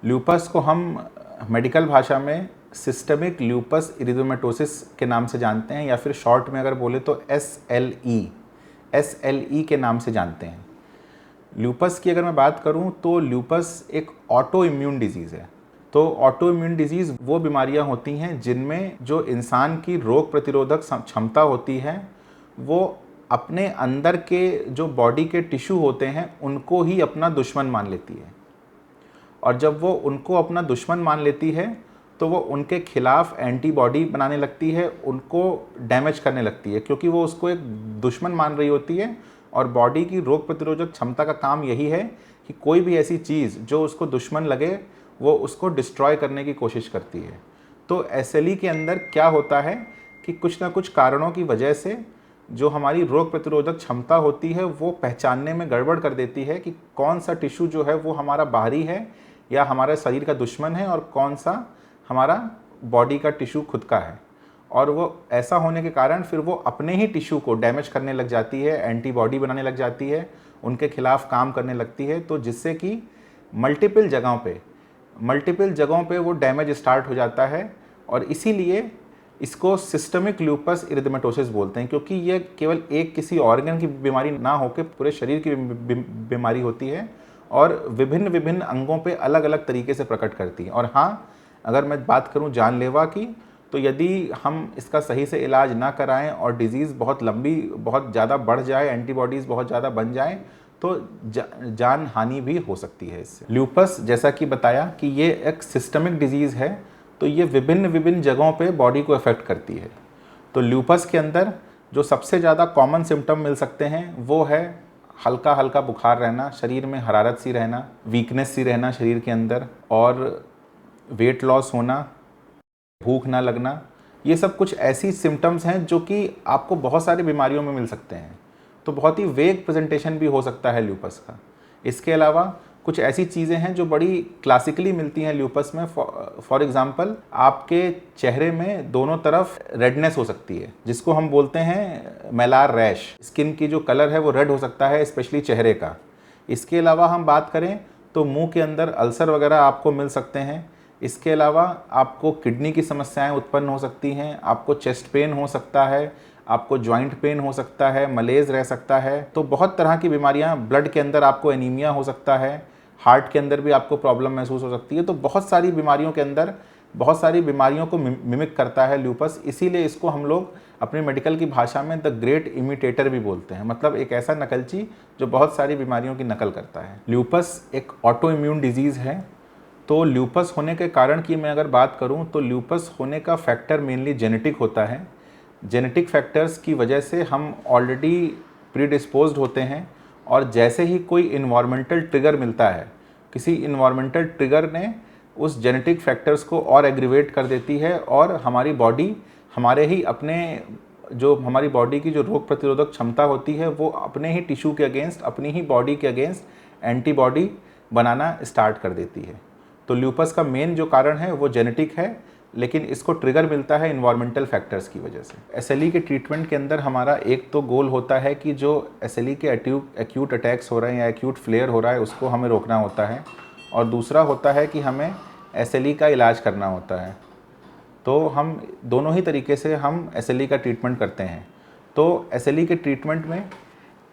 Lupus को हम medical भाषा में सिस्टमिक ल्यूपस इरिथेमेटोसिस के नाम से जानते हैं, या फिर शॉर्ट में अगर बोले तो SLE के नाम से जानते हैं। ल्यूपस की अगर मैं बात करूं तो ल्यूपस एक ऑटो इम्यून डिजीज़ है। तो ऑटो इम्यून डिजीज़ वो बीमारियां होती हैं जिनमें जो इंसान की रोग प्रतिरोधक क्षमता होती है वो अपने अंदर के जो बॉडी के टिश्यू होते हैं उनको ही अपना दुश्मन मान लेती है, और जब वो उनको अपना दुश्मन मान लेती है तो वो उनके खिलाफ एंटीबॉडी बनाने लगती है, उनको डैमेज करने लगती है, क्योंकि वो उसको एक दुश्मन मान रही होती है। और बॉडी की रोग प्रतिरोधक क्षमता का काम यही है कि कोई भी ऐसी चीज़ जो उसको दुश्मन लगे वो उसको डिस्ट्रॉय करने की कोशिश करती है। तो SLE के अंदर क्या होता है कि कुछ ना कुछ कारणों की वजह से जो हमारी रोग प्रतिरोधक क्षमता होती है वो पहचानने में गड़बड़ कर देती है कि कौन सा टिश्यू जो है वो हमारा बाहरी है या हमारे शरीर का दुश्मन है, और कौन सा हमारा बॉडी का टिश्यू खुद का है। और वो ऐसा होने के कारण फिर वो अपने ही टिश्यू को डैमेज करने लग जाती है, एंटीबॉडी बनाने लग जाती है, उनके खिलाफ काम करने लगती है, तो जिससे कि मल्टीपल जगहों पे वो डैमेज स्टार्ट हो जाता है। और इसीलिए इसको सिस्टमिक ल्यूपस इरिथेमेटोसिस बोलते हैं, क्योंकि ये केवल एक किसी ऑर्गन की बीमारी ना होकर पूरे शरीर की बीमारी होती है और विभिन्न विभिन्न अंगों पे अलग अलग तरीके से प्रकट करती है। और हाँ, अगर मैं बात करूं जानलेवा की, तो यदि हम इसका सही से इलाज ना कराएं और डिजीज़ बहुत लंबी, बहुत ज़्यादा बढ़ जाए, एंटीबॉडीज़ बहुत ज़्यादा बन जाएं, तो जान हानि भी हो सकती है इससे। ल्यूपस, जैसा कि बताया कि ये एक सिस्टमिक डिजीज़ है, तो ये विभिन्न विभिन्न जगहों पे बॉडी को अफेक्ट करती है। तो ल्यूपस के अंदर जो सबसे ज़्यादा कॉमन सिम्टम मिल सकते हैं वो है हल्का हल्का बुखार रहना, शरीर में हरारत सी रहना, वीकनेस सी रहना शरीर के अंदर, और वेट लॉस होना, भूख ना लगना। ये सब कुछ ऐसी सिम्टम्स हैं जो कि आपको बहुत सारी बीमारियों में मिल सकते हैं। तो बहुत ही वेग प्रेजेंटेशन भी हो सकता है ल्यूपस का। इसके अलावा कुछ ऐसी चीज़ें हैं जो बड़ी क्लासिकली मिलती हैं ल्यूपस में। फॉर एग्जांपल, आपके चेहरे में दोनों तरफ रेडनेस हो सकती है, जिसको हम बोलते हैं मैलार रैश। स्किन की जो कलर है वो रेड हो सकता है, स्पेशली चेहरे का। इसके अलावा हम बात करें तो मुंह के अंदर अल्सर वगैरह आपको मिल सकते हैं। इसके अलावा आपको किडनी की समस्याएं उत्पन्न हो सकती हैं, आपको चेस्ट पेन हो सकता है, आपको जॉइंट पेन हो सकता है, मलेज रह सकता है। तो बहुत तरह की बीमारियां, ब्लड के अंदर आपको एनीमिया हो सकता है, हार्ट के अंदर भी आपको प्रॉब्लम महसूस हो सकती है। तो बहुत सारी बीमारियों के अंदर बहुत सारी बीमारियों को मिमिक करता है ल्यूपस। इसीलिए इसको हम लोग अपनी मेडिकल की भाषा में द ग्रेट इमिटेटर भी बोलते हैं, मतलब एक ऐसा नकलची जो बहुत सारी बीमारियों की नकल करता है। ल्यूपस एक ऑटो इम्यून डिजीज़ है। तो ल्यूपस होने के कारण की मैं अगर बात करूं तो ल्यूपस होने का फैक्टर मेनली जेनेटिक होता है। जेनेटिक फैक्टर्स की वजह से हम ऑलरेडी प्रीडिस्पोज्ड होते हैं, और जैसे ही कोई इन्वायरमेंटल ट्रिगर मिलता है, किसी इन्वायरमेंटल ट्रिगर ने उस जेनेटिक फैक्टर्स को और एग्रीवेट कर देती है, और हमारी बॉडी हमारी बॉडी की जो रोग प्रतिरोधक क्षमता होती है वो अपने ही टिश्यू के अगेंस्ट, अपनी ही बॉडी के अगेंस्ट एंटीबॉडी बनाना स्टार्ट कर देती है। तो ल्यूपस का मेन जो कारण है वो जेनेटिक है, लेकिन इसको ट्रिगर मिलता है इन्वायरमेंटल फैक्टर्स की वजह से। SLE के ट्रीटमेंट के अंदर हमारा एक तो गोल होता है कि जो SLE के एक्यूट अटैक्स हो रहे हैं या एक्यूट फ्लेयर हो रहा है उसको हमें रोकना होता है, और दूसरा होता है कि हमें SLE का इलाज करना होता है। तो हम दोनों ही तरीके से हम SLE का ट्रीटमेंट करते हैं। तो SLE के ट्रीटमेंट में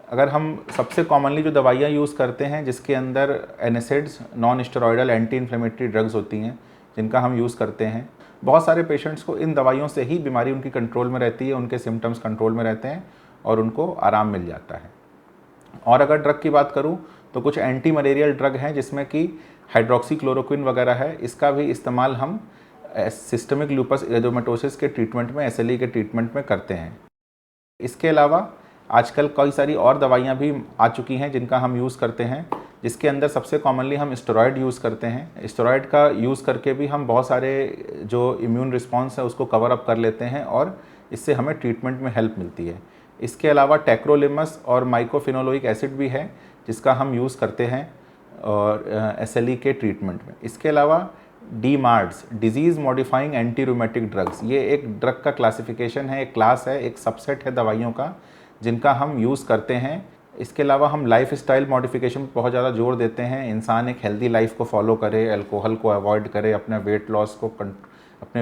अगर हम सबसे कॉमनली जो दवाइयाँ यूज़ करते हैं, जिसके अंदर NSAIDs, non steroidal anti inflammatory drugs होती हैं जिनका हम यूज़ करते हैं, बहुत सारे पेशेंट्स को इन दवाइयों से ही बीमारी उनकी कंट्रोल में रहती है, उनके सिम्टम्स कंट्रोल में रहते हैं और उनको आराम मिल जाता है। और अगर ड्रग की बात करूं तो कुछ एंटी मलेरियल ड्रग हैं जिसमें कि हाइड्रोक्सीक्लोरोक्विन वगैरह है। इसका भी इस्तेमाल हम सिस्टमिक ल्यूपस इरिथेमेटोसिस के ट्रीटमेंट में, SLE के ट्रीटमेंट में करते हैं। इसके अलावा आजकल कई सारी और दवाइयाँ भी आ चुकी हैं जिनका हम यूज़ करते हैं, जिसके अंदर सबसे कॉमनली हम स्टेरॉयड यूज़ करते हैं। स्टेरॉयड का यूज़ करके भी हम बहुत सारे जो इम्यून रिस्पॉन्स है उसको कवर अप कर लेते हैं, और इससे हमें ट्रीटमेंट में हेल्प मिलती है। इसके अलावा टेक्रोलिमस और माइकोफिनोलोइक एसिड भी है जिसका हम यूज़ करते हैं और SLE के ट्रीटमेंट में। इसके अलावा DMARDs, disease modifying anti rheumatic drugs, ये एक ड्रग का क्लासिफिकेशन है, एक क्लास है, एक सबसेट है दवाइयों का जिनका हम यूज़ करते हैं इसके अलावा हम लाइफ स्टाइल मॉडिफिकेशन पर बहुत ज़्यादा जोर देते हैं। इंसान एक हेल्दी लाइफ को फॉलो करे, अल्कोहल को अवॉइड करे, अपने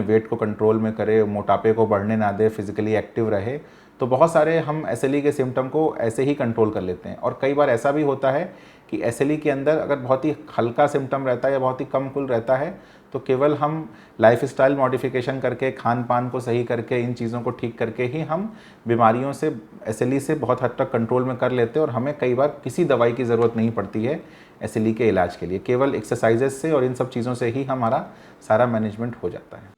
वेट को कंट्रोल में करे, मोटापे को बढ़ने ना दे, फिजिकली एक्टिव रहे। तो बहुत सारे हम एसएलई के सिम्टम को ऐसे ही कंट्रोल कर लेते हैं। और कई बार ऐसा भी होता है कि एसएलई के अंदर अगर बहुत ही हल्का सिम्टम रहता है या बहुत ही कम कुल रहता है तो केवल हम लाइफस्टाइल मॉडिफिकेशन करके, खान पान को सही करके, इन चीज़ों को ठीक करके ही हम बीमारियों से, एसएलई से बहुत हद तक कंट्रोल में कर लेते हैं। और हमें कई बार किसी दवाई की ज़रूरत नहीं पड़ती है एसएलई के इलाज के लिए, केवल एक्सरसाइजेस से और इन सब चीज़ों से ही हमारा सारा मैनेजमेंट हो जाता है।